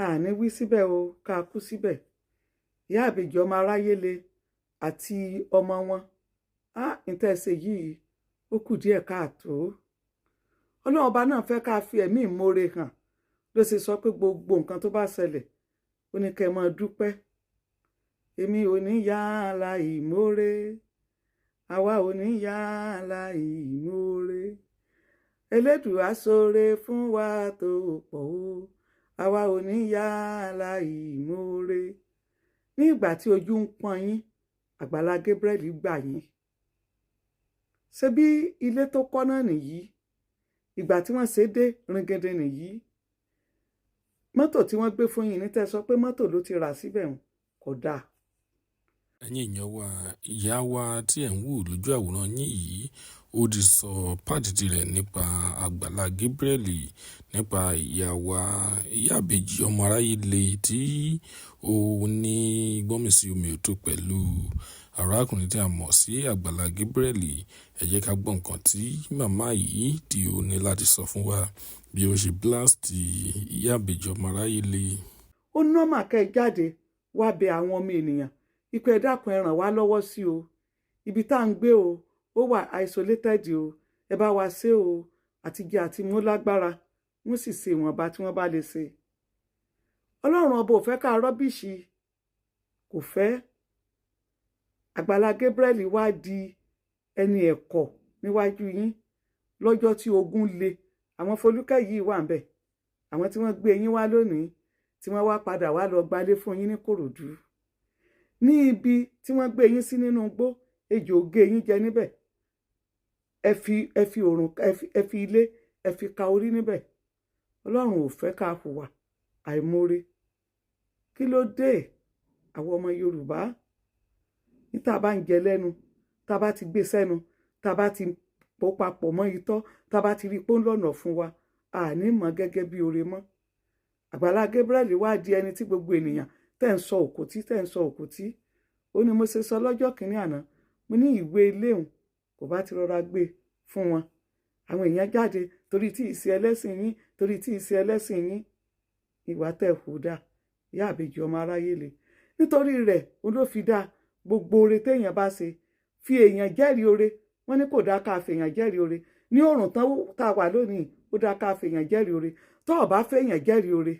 àní wí síbẹ̀ o ká kú síbẹ̀. Ìyá àbèjì ọmọ aráyé le àti ọmọ wọn ìtẹ̀sẹ̀ yìí ó kù díẹ̀ káàtó. Ọlọ́run ọba náà fẹ́ ká fi ẹ̀mí ìmoore hàn ló ṣe sọ pé gbogbo nǹkan tó bá ṣẹlẹ̀ ó ní kẹ́ ẹ máa dúpẹ́. Èmi ò ní yá àlà ìmoore, àwa ò ní yá àlà ìmoore. Elédùà ṣoore fún wa tó pọ̀ o, àwa ò ní yá àlà ìmoore. Ní ìgbà tí ojú ń pọ́n yín, Àgbàlá Gabriel gbà yín. Ṣé bí ilé tó kọ́ náà nìyí? Ìgbà tí wọ́n ṣe dé ringende nìyí? Mọ́tò tí wọ́n gbé fún yín ní tẹ́ sọ pé mọ́tò ló ti rà síbẹ̀ kò dáa. Ẹ̀yin èèyàn wa, ìyá wa tí ẹ̀ ń wò lójú àwòrán yín yìí ó ti sọ páàdì tirẹ̀ nípa Àgbàlá Gabriel, nípa ìyá wa ìyá àbèjì ọmọ aráyé le tí ó ní gbọ́nmísí omi òtó pẹ̀lú arákùnrin tí a mọ̀ sí Àgbàlá Gabriel. Ẹ jẹ́ ká gbọ́ nǹkan tí màmá yìí tí ó ní láti sọ fún wa bí ó ṣe blast ìyá àbèjì ọmọ aráyé le. Ó nọ́mà kẹ́ ẹ jáde wá bẹ àwọn ọmọ ènìyàn ipò ẹ dákun ẹ ràn wá lọ́wọ́ sí o, ibi tá à ń gbé o ó wà isolated o, ẹ bá wa ṣe o, àtijẹ àti mú lágbára. Wọ́n sì ṣe ìwọ̀nba tí wọ́n bá lè ṣe. Ọlọ́run ọba ò fẹ́ ká rọ́bìṣì, kò fẹ́. Àgbàlá Gabriel wá di ẹni ẹ̀kọ́ níwájú yín lọ́jọ́ tí ogun le. Àwọn Folúkẹ́ yìí wà ń bẹ̀, àwọn tí wọ́n gbé yín wá lónìí tí wọ́n wá padà wá lọ gbalé fún yín ní Kòròdú. Ní ibi tí wọ́n gbé yín sí nínú igbó, ejò gé yín jẹ níbẹ̀. Ẹ fi ilé ẹ fi ka orí níbẹ̀. Ọlọ́run ò fẹ́ ká hùwà àìmoore. Kí ló dé àwọn ọmọ Yorùbá? Ní tá a bá ń jẹ lẹ́nu, tá a bá ti gbé sẹ́nu, tá a bá ti pò papọ̀ mọ́ itọ́, tá a bá ti rí pé ó ń lọ́nà fún wa, àní mọ̀ gẹ́gẹ́ bí oore mọ́. Àgbàlá Gabriel wá di ẹni tí gbogbo ènìyàn tẹ́ ń sọ òkòtí. Ó ní mo ṣe sọ lọ́jọ́ kìíní àná, mo ní ìwé iléhùn kò bá ti rọra gbé fún wọn. Àwọn èèyàn jáde torí tí ìṣe ẹlẹ́sìn yín, ìwà tẹ́ hù dá ìyá àbèjì ọmọ aráyé le. Nítorí rẹ̀ òun ló fi dá gbogbo oore téèyàn bá ṣe fi èèyàn jẹ́rìí oore. Wọ́n ní kò dá ká fèèyàn jẹ́rìí oore. Ní òrùn tán tá a wà lónìí ó dá ká fèèyàn jẹ́rìí oore. Tó o bá fèèyàn jẹ́rìí oore,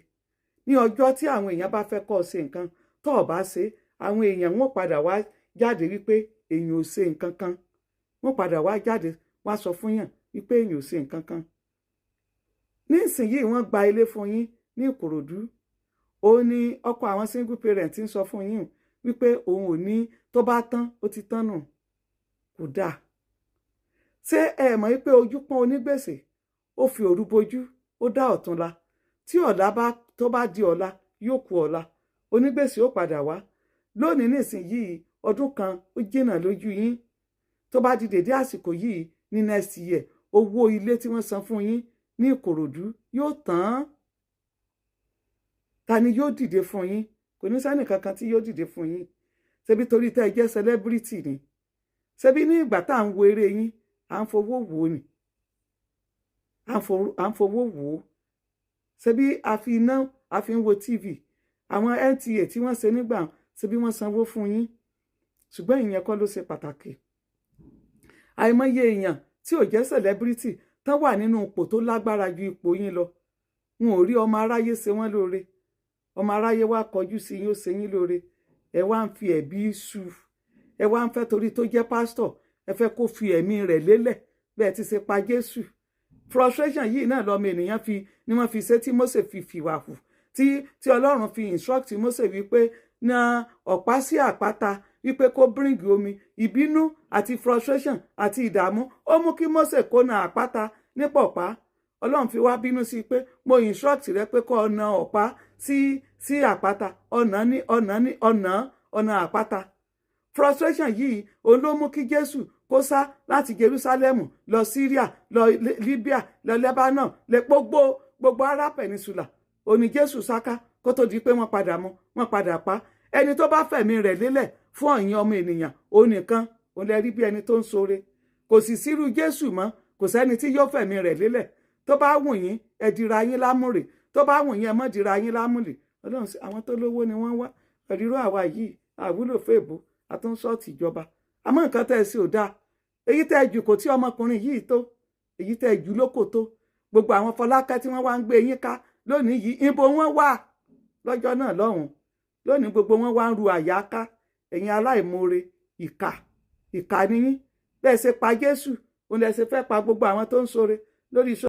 ní ọjọ́ tí àwọn èèyàn bá fẹ́ kọ́ ọ ṣe nǹkan tó o bá ṣe, àwọn èèyàn wọ́n padà wá jáde wípé èèyàn ò ṣe nǹkan kan. Wọ́n padà wá jáde wá sọ fún yàn wípé èèyàn ò ṣe nǹkan kan. Nísìnyìí wọ́n gba ilé fún yín ní Ìkòròdú. Ó ní ọkọ àwọn single parent ń sọ fún yín wípé òun ò ní, tó bá tán ó ti tán nù. Kò dáa. Ṣé ẹ mọ̀ wípé ojú pọ́n onígbèsè ó fi òru bojú, ó dá ọ̀túnla. Tí ọ̀la tó bá di ọ̀la yóò kù ọ̀la. Onígbèsè ó padà wá. Lónìí nísìnyìí ọdún kan ó jìnnà lójú yín. Tó bá di dèdé àsìkò yìí ní next year, owó ilé tí wọ́n san fún yín ní Ìkòròdú yóò tán. Ta ni yóò dìde fún yín? Kò ní sẹ́nì kankan tí yóò dìde fún yín. Ṣebí torí tẹ́ ẹ jẹ́ celebrity ni? Ṣebí ní ìgbà tá à ń wo eré yín à ń fowó wò ó ni? À ń fowó wò ó. Ṣebí a fi ń wo TV. Àwọn NTA tí wọ́n ṣe nígbà ṣebí wọ́n sanwó fún yín. Ṣùgbọ́n ìyẹn kọ́ ló ṣe pàtàkì. Àìmọye èèyàn tí ò jẹ́ celebrity tán wà nínú ipò tó lágbára ju ipò yín lọ. Wọn ò rí ọmọ aráyé ṣe wọ́n lóore. Ọmọ aráyé wá kọjú sí yín ó ṣe yín lóore. Ẹ wá ń fi ẹ̀bi ṣu. Ẹ wá ń fẹ́ torí tó jẹ́ pásítọ̀, ẹ fẹ́ kó fi ẹ̀mí rẹ̀ lélẹ̀ bẹ́ẹ̀ ti ṣe pa Jésù. Frustration yìí náà lọ́mọ ènìyàn ni wọ́n fi ṣe tí Mósè fi fìwà hù. Tí Ọlọ́run fi instruct Mósè wípé na ọ̀pá sí àpáta wípé kó bring omi. Ìbínú àti frustration àti ìdààmú ó mú kí Mósè kó na àpáta ní pọ̀pá. Ọlọ́run fi wá bínú sí pé mo instruct rẹ pé kó na ọ̀pá sí àpáta, ọ̀nà àpáta. Frustration yìí òun ló mú kí Jésù kó sá láti Jerusalem lọ Syria, lọ Libya, lọ Lebanon, gbogbo ará peninsula. Òní Jésù sáká kó tó di pé wọ́n padà pa. Ẹni tó bá fẹ̀mí rẹ̀ lélẹ̀ fún ọ̀yìn ọmọ ènìyàn òun nìkan òun lè rí bí ẹni tó ń ṣoore. Kò sì sírú Jésù mọ́, kò sẹ́ni tí yóò fẹ̀mí rẹ̀ lélẹ̀. Tó bá wù yín ẹ dira yín lámùrè, tó bá wù yín ẹ má dira yín lámùrè. ọlọ́run sí àwọn tó lówó ni wọ́n wá pẹ̀lú àwa yìí àwúlò fèèbó àtúnṣọ́ọ̀tì ìjọba àmọ́ nǹkan tẹ́ ẹ sí ò dáa èyí tẹ́ ẹ jù kò tí ọmọkùnrin yìí tó èyí tẹ́ ẹ jù lókò tó gbogbo àwọn Fọlákẹ́ tí wọ́n wá ń gbé yín ká lónìí yìí ibo wọ́n wà lọ́jọ́ náà lọ́hùn lónìí gbogbo wọn wá ń ru àyà ká ẹ̀yin aláìmoore ìkà ni yín bẹ́ẹ̀ ṣe pa Jésù òun lẹ ṣe fẹ́ pa gbogbo àwọn tó ń ṣoore lórí